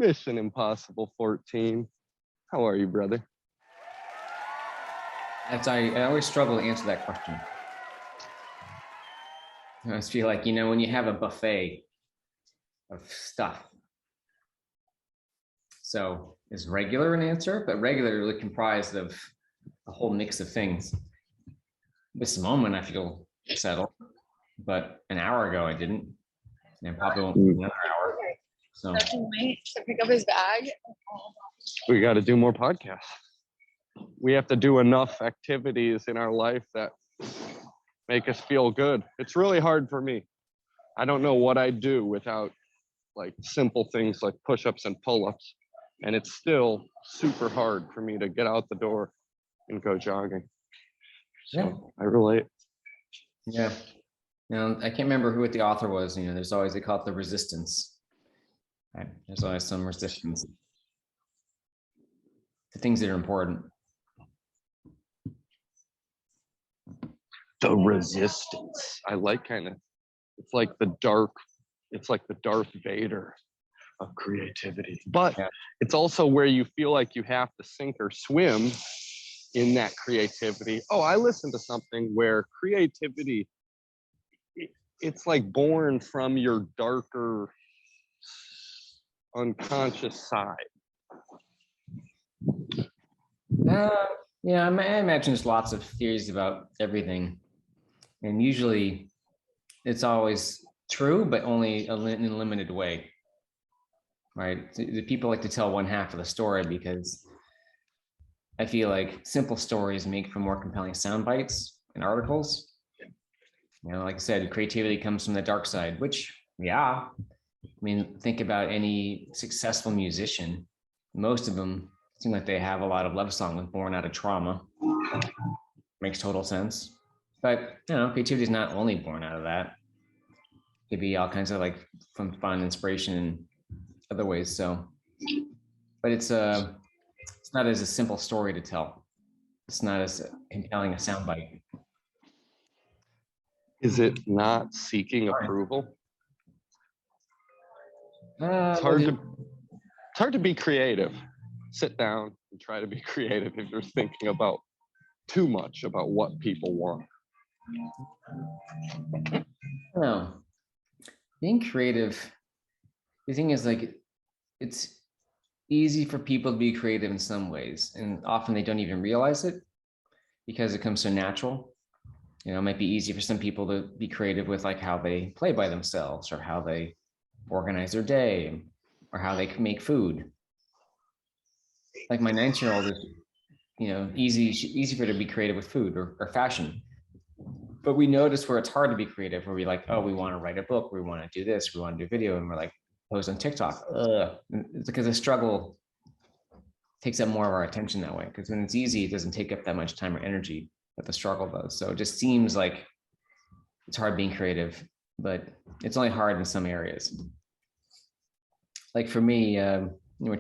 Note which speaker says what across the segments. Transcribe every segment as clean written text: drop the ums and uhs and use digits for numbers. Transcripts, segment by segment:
Speaker 1: Mission Impossible 14. How are you, brother?
Speaker 2: I always struggle to answer that question. I always feel like, when you have a buffet of stuff. So is regular an answer, but regularly comprised of a whole mix of things. This moment I feel settled, but an hour ago I didn't. And probably won't be another hour. So
Speaker 3: wait to pick up his bag.
Speaker 1: We got to do more podcasts. We have to do enough activities in our life that make us feel good. It's really hard for me. I don't know what I do without like simple things like push-ups and pull-ups. And it's still super hard for me to get out the door and go jogging. So yeah. I relate.
Speaker 2: Yeah. Now, I can't remember who the author was. There's always, they call it the resistance. Right? There's always some resistance to things that are important.
Speaker 1: The resistance. I like it's like the Darth Vader of creativity. But it's also where you feel like you have to sink or swim in that creativity. Oh, I listened to something where creativity, it's like born from your darker unconscious side.
Speaker 2: Yeah, I imagine there's lots of theories about everything. And usually it's always true, but only in a limited way, right? The people like to tell one half of the story because I feel like simple stories make for more compelling sound bites and articles. Like I said, creativity comes from the dark side, which, yeah. Think about any successful musician. Most of them seem like they have a lot of love songs born out of trauma. Makes total sense. But, creativity is not only born out of that. It could be all kinds of from fun inspiration in other ways. So, but it's not as a simple story to tell. It's not as compelling a soundbite.
Speaker 1: Is it not seeking approval? It's hard to be creative. Sit down and try to be creative if you're thinking about too much about what people want.
Speaker 2: No, being creative. The thing is, it's easy for people to be creative in some ways, and often they don't even realize it because it comes so natural. It might be easy for some people to be creative with how they play by themselves or how they organize their day or how they can make food. Like my 19-year-old is, easy for her to be creative with food or fashion. But we notice where it's hard to be creative, where we we want to write a book, we want to do this, we want to do video, and we're post on TikTok. It's because the struggle takes up more of our attention that way. Because when it's easy, it doesn't take up that much time or energy that the struggle does. So it just seems like it's hard being creative, but it's only hard in some areas. Like for me, we were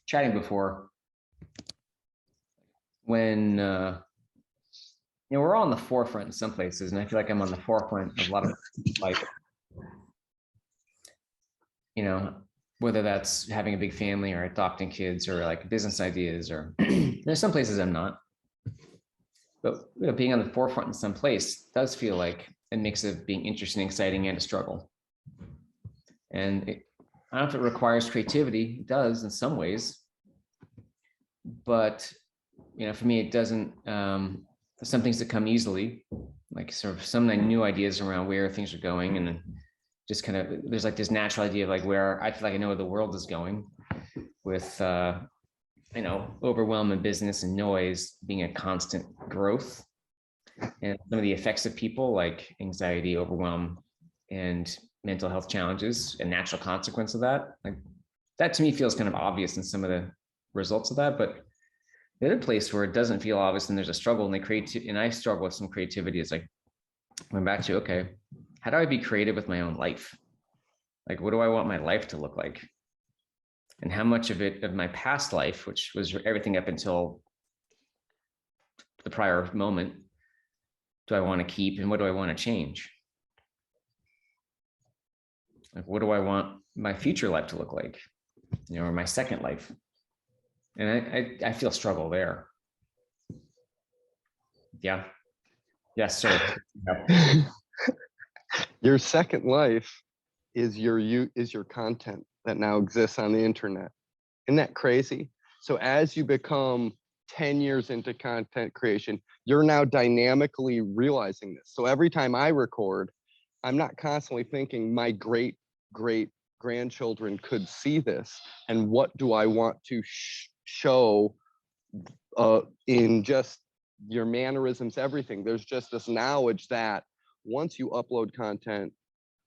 Speaker 2: chatting before when we're all on the forefront in some places, and I feel like I'm on the forefront of a lot of whether that's having a big family or adopting kids or business ideas, or there's some places I'm not. But being on the forefront in some place does feel like a mix of being interesting, exciting, and a struggle. And I don't know if it requires creativity. It does in some ways. But, for me, it doesn't. Some things that come easily, sort of some new ideas around where things are going. And then just kind of, there's this natural idea of where I feel like I know where the world is going with, overwhelm in business and noise being a constant growth. And some of the effects of people like anxiety, overwhelm, and mental health challenges, a natural consequence of that. That to me feels kind of obvious in some of the results of that. But the other place where it doesn't feel obvious and there's a struggle and I struggle with some creativity is going back to, okay, how do I be creative with my own life? What do I want my life to look like? And how much of my past life, which was everything up until the prior moment, do I want to keep and what do I want to change? What do I want my future life to look like? or my second life. And I feel struggle there. Yeah. Yes, sir.
Speaker 1: Your second life is your content that now exists on the internet. Isn't that crazy? So as you become 10 years into content creation, you're now dynamically realizing this. So every time I record, I'm not constantly thinking my great grandchildren could see this, and what do I want to show in just your mannerisms, everything. There's just this knowledge that once you upload content,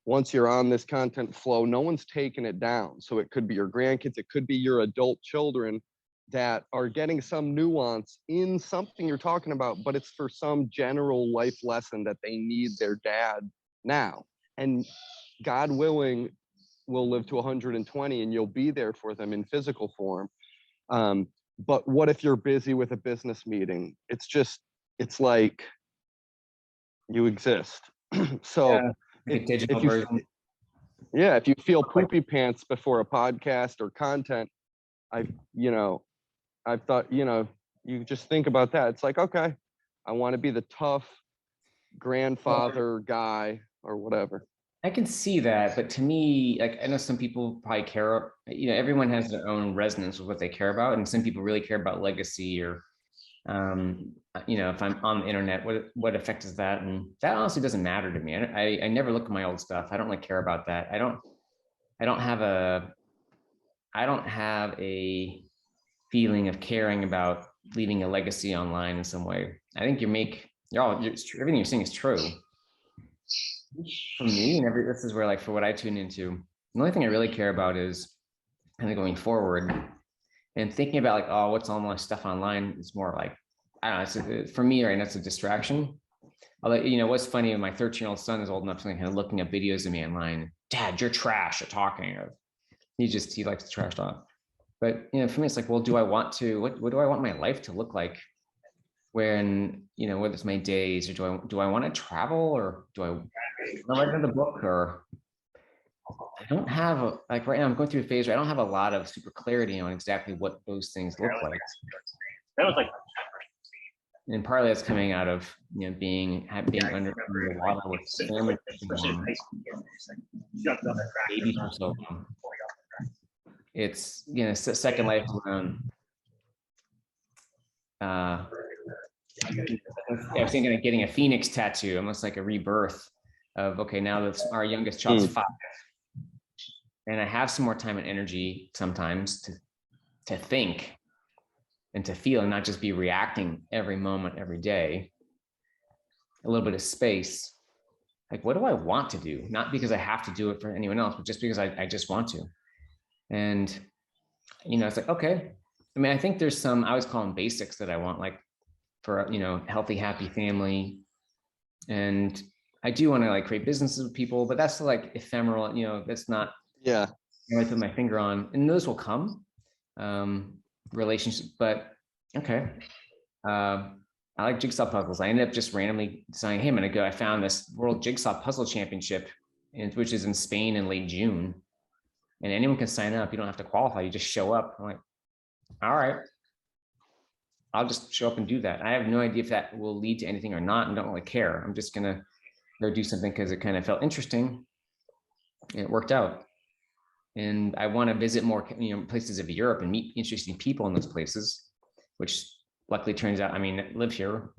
Speaker 1: once you're on this content flow, no one's taking it down. So it could be your grandkids, it could be your adult children that are getting some nuance in something you're talking about, but it's for some general life lesson that they need their dad now. And God willing, we'll live to 120 and you'll be there for them in physical form. But what if you're busy with a business meeting? It's like you exist. So
Speaker 2: Yeah, like a digital version.
Speaker 1: if you feel poopy pants before a podcast or content, I've thought, you just think about that. It's like, okay, I want to be the tough grandfather guy or whatever.
Speaker 2: I can see that, but to me, like I know some people probably care, everyone has their own resonance with what they care about. And some people really care about legacy or if I'm on the internet, what effect is that? And that honestly doesn't matter to me. I never look at my old stuff. I don't really care about that. I don't have a feeling of caring about leaving a legacy online in some way. I think everything you're saying is true. For me, and this is where, like, for what I tune into, the only thing I really care about is kind of going forward and thinking about, like, oh, what's all my stuff online is more like, I don't know, for me right now, it's a distraction. What's funny, my 13-year-old son is old enough to kind of looking up videos of me online. Dad, you're trash at talking. He likes to trash talk. But for me, it's like, well, do I want to? What do I want my life to look like? When whether it's my days, or do I want to travel, or do I want to write another book, or I don't have like right now I'm going through a phase where I don't have a lot of super clarity on exactly what those things look like. That was like, and partly that's coming out of being under the water with family babies for so long. It's second life around. I was thinking of getting a phoenix tattoo, almost like a rebirth of, okay, now that our youngest child's 5, and I have some more time and energy sometimes to think and to feel and not just be reacting every moment, every day. A little bit of space. Like, what do I want to do? Not because I have to do it for anyone else, but just because I just want to. And, it's like, okay. I mean, I think there's some, I always call them basics that I want, like for, healthy, happy family. And I do want to like create businesses with people, but that's like ephemeral, that's not, I put my finger on, and those will come. Relationships, but okay. I like jigsaw puzzles. I ended up just randomly deciding, hey, I'm going to go. I found this World Jigsaw Puzzle Championship, which is in Spain in late June. And anyone can sign up. You don't have to qualify. You just show up. I'm like, all right, I'll just show up and do that. I have no idea if that will lead to anything or not, and don't really care. I'm just going to go do something because it kind of felt interesting. And it worked out. And I want to visit more, places of Europe and meet interesting people in those places, which luckily turns out, I live here,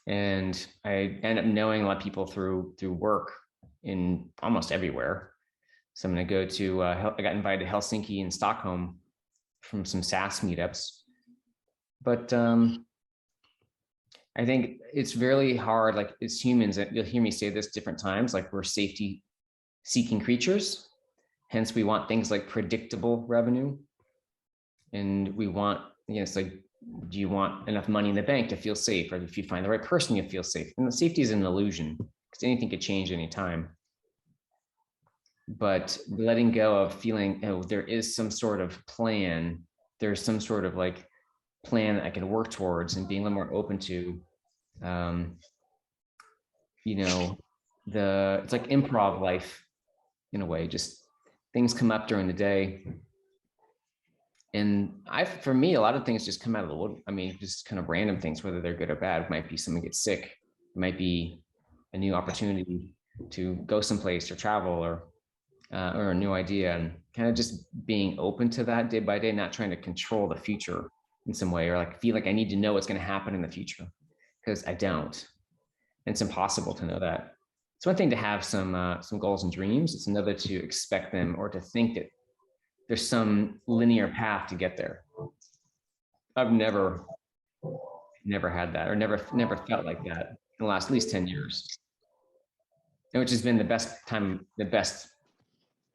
Speaker 2: and I end up knowing a lot of people through work in almost everywhere. So I'm going to go to, I got invited to Helsinki and Stockholm from some SaaS meetups. But I think it's really hard, like as humans, you'll hear me say this different times, like we're safety seeking creatures. Hence, we want things like predictable revenue. And we want, it's like, do you want enough money in the bank to feel safe? Or if you find the right person, you feel safe. And the safety is an illusion because anything could change anytime. But letting go of feeling, there is some sort of plan. There's some sort of like plan that I can work towards, and being a little more open to, it's like improv life in a way, just things come up during the day. And for me, a lot of things just come out of the wood. I mean, just kind of random things, whether they're good or bad. It might be someone gets sick. It might be a new opportunity to go someplace or travel or a new idea, and kind of just being open to that day by day, not trying to control the future in some way, or like feel like I need to know what's going to happen in the future, because I don't. And it's impossible to know that. It's one thing to have some goals and dreams. It's another to expect them or to think that there's some linear path to get there. I've never had that, or never felt like that in the last at least 10 years, which has been the best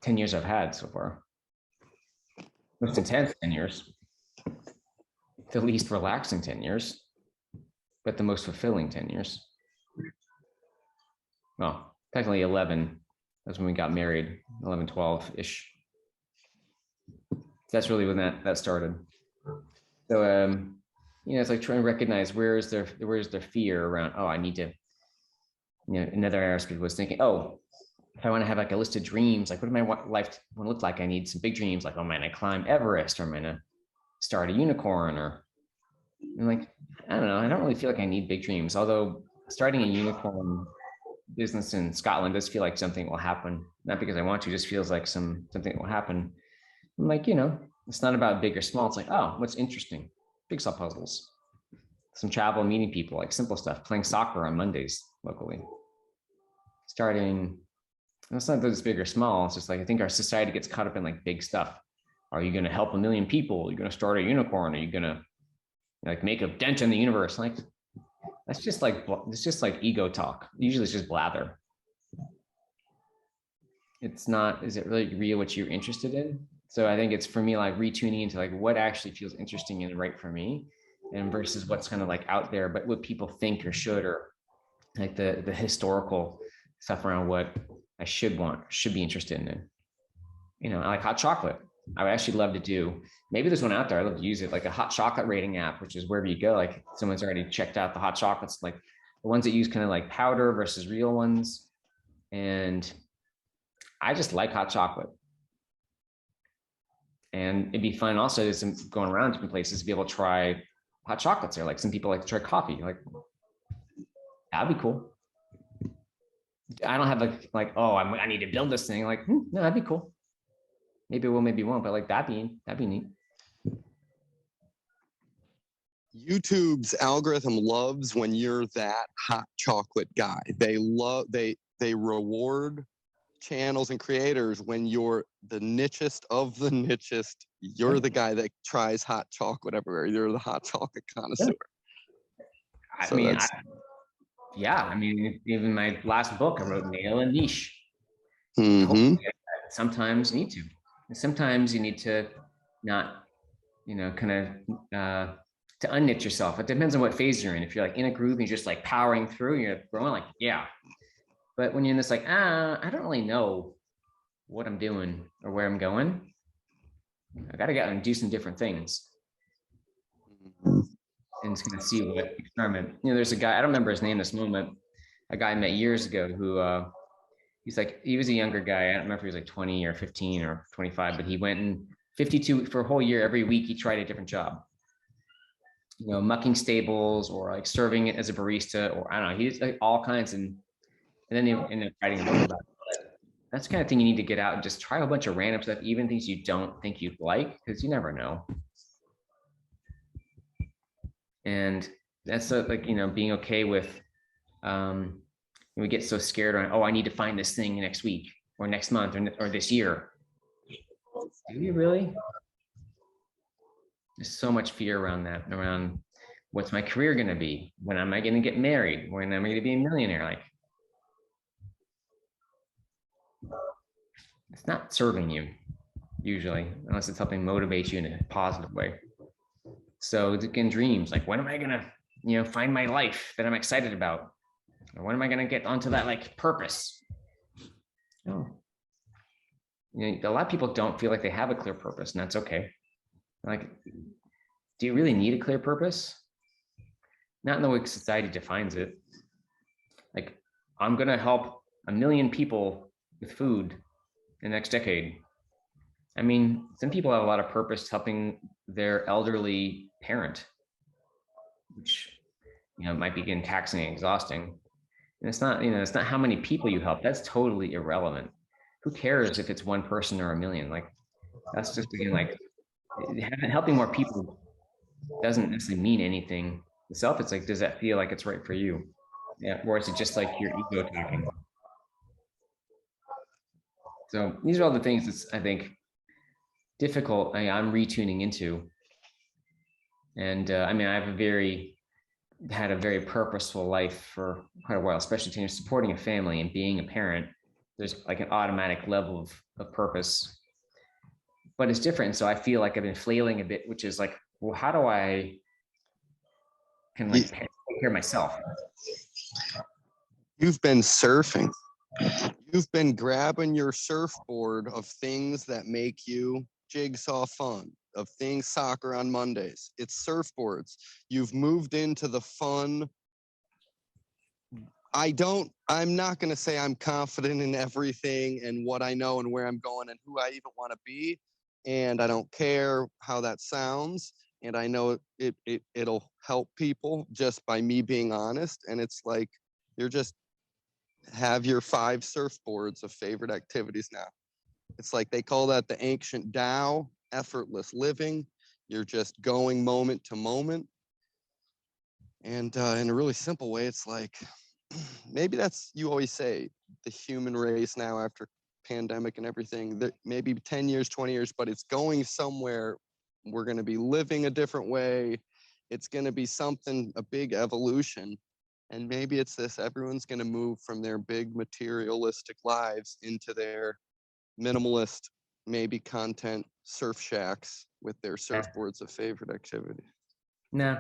Speaker 2: 10 years I've had so far. Most intense 10 years, the least relaxing 10 years, but the most fulfilling 10 years. Well, technically 11. That's when we got married, 11, 12-ish. That's really when that started. So, it's like trying to recognize where's their fear around, oh, I need to, another aspect was thinking, oh, if I want to have like a list of dreams, like what my life want to look like, I need some big dreams, like, oh, I'm going to climb Everest, or I'm going to start a unicorn, or I'm like, I don't know. I don't really feel like I need big dreams. Although starting a unicorn business in Scotland does feel like something will happen. Not because I want to, just feels like something will happen. I'm like, it's not about big or small. It's like, oh, what's interesting? Jigsaw puzzles, some travel, meeting people, like simple stuff, playing soccer on Mondays locally. Starting, it's not that it's big or small. It's just like, I think our society gets caught up in like big stuff. Are you going to help 1 million people? Are you going to start a unicorn? Are you going to like make a dent in the universe? Like, it's just like ego talk. Usually it's just blather. It's not, is it really real what you're interested in? So I think it's, for me, like retuning into like what actually feels interesting and right for me, and versus what's kind of like out there, but what people think or should, or like the historical stuff around what I should be interested in. I like hot chocolate. I would actually love to do, maybe there's one out there, I'd love to use it, like a hot chocolate rating app, which is wherever you go, like someone's already checked out the hot chocolates, like the ones that use kind of like powder versus real ones. And I just like hot chocolate. And it'd be fun also to going around different places to be able to try hot chocolates there. Like some people like to try coffee. Like, that'd be cool. I don't have like oh, I need to build this thing. Like, no, that'd be cool. Maybe it will, maybe it won't, but like that'd be neat.
Speaker 1: YouTube's algorithm loves when you're that hot chocolate guy. They reward channels and creators when you're the nichest of the nichest. You're the guy that tries hot chocolate everywhere. You're the hot chocolate connoisseur.
Speaker 2: I mean, even my last book, I wrote Nail a Niche.
Speaker 1: Mm-hmm.
Speaker 2: Sometimes you need to. Sometimes you need to not, kind of to unniche yourself. It depends on what phase you're in. If you're like in a groove and you're just like powering through, you're growing, like, yeah. But when you're in this like, I don't really know what I'm doing or where I'm going, I got to get out and do some different things. And just kind of see what experiment. There's a guy, I don't remember his name this moment, a guy I met years ago who he was a younger guy. I don't remember if he was like 20 or 15 or 25, but he went and 52 for a whole year. Every week he tried a different job, mucking stables or like serving it as a barista, or I don't know. He did like all kinds. And then he ended up writing a book about it. That's the kind of thing you need to get out and just try a bunch of random stuff, even things you don't think you'd like, because you never know. And that's being okay with, we get so scared on, oh, I need to find this thing next week or next month or this year. Do you really? There's so much fear around that, around what's my career going to be? When am I going to get married? When am I going to be a millionaire? Like, it's not serving you usually, unless it's helping motivate you in a positive way. So again, dreams, like when am I going to, find my life that I'm excited about? Or when am I going to get onto that like purpose? Oh, a lot of people don't feel like they have a clear purpose, and that's okay. Like, do you really need a clear purpose? Not in the way society defines it. Like, I'm going to help 1 million people with food in the next decade. I mean, some people have a lot of purpose helping their elderly parent, which, might be getting taxing and exhausting. And it's not how many people you help. That's totally irrelevant. Who cares if it's one person or a million? Like, that's just, again, like, helping more people doesn't necessarily mean anything itself. It's like, does that feel like it's right for you? Yeah. Or is it just like your ego talking? So these are all the things that's, I think, difficult. I'm retuning into. And I mean, I've had a very purposeful life for quite a while, especially supporting a family and being a parent. There's like an automatic level of purpose, but it's different. So I feel like I've been flailing a bit, which is like, well, how do I take care of myself?
Speaker 1: You've been surfing. You've been grabbing your surfboard of things that make you jigsaw fun, of things soccer on Mondays. It's surfboards. You've moved into the fun. I'm not going to say I'm confident in everything and what I know and where I'm going and who I even want to be. And I don't care how that sounds. And I know it'll help people just by me being honest. And it's like, you're just have your 5 surfboards of favorite activities now. It's like they call that the ancient Tao, effortless living. You're just going moment to moment. And in a really simple way, it's like, maybe that's, you always say, the human race now after pandemic and everything, that maybe 10 years, 20 years, but it's going somewhere. We're going to be living a different way. It's going to be something, a big evolution. And maybe it's this, everyone's going to move from their big materialistic lives into their minimalist, maybe content surf shacks with their surfboards of favorite activity.
Speaker 2: No,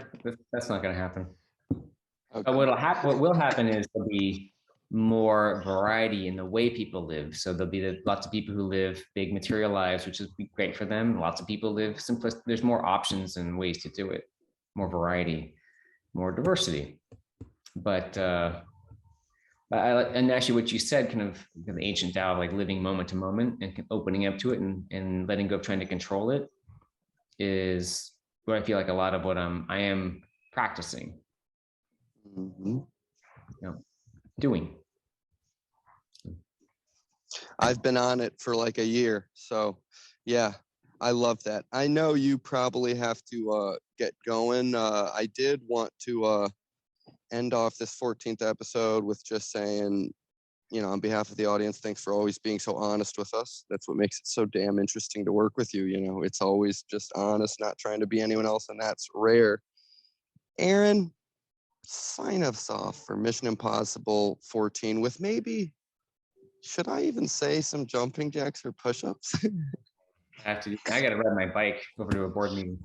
Speaker 2: that's not going to happen.
Speaker 1: Okay.
Speaker 2: But what will happen is there'll be more variety in the way people live. So there'll be lots of people who live big material lives, which is great for them. Lots of people live simplistic. There's more options and ways to do it, more variety, more diversity. But and actually what you said, kind of the ancient Tao, like living moment to moment and opening up to it and letting go of trying to control it, is what I feel like a lot of what I am practicing.
Speaker 1: Mm-hmm.
Speaker 2: Doing.
Speaker 1: I've been on it for like a year. So yeah, I love that. I know you probably have to get going. I did want to end off this 14th episode with just saying, on behalf of the audience, thanks for always being so honest with us. That's what makes it so damn interesting to work with you. It's always just honest, not trying to be anyone else, and that's rare. Aaron, sign us off for Mission Impossible 14 with maybe, should I even say some jumping jacks or push-ups?
Speaker 2: I got to ride my bike over to a board meeting.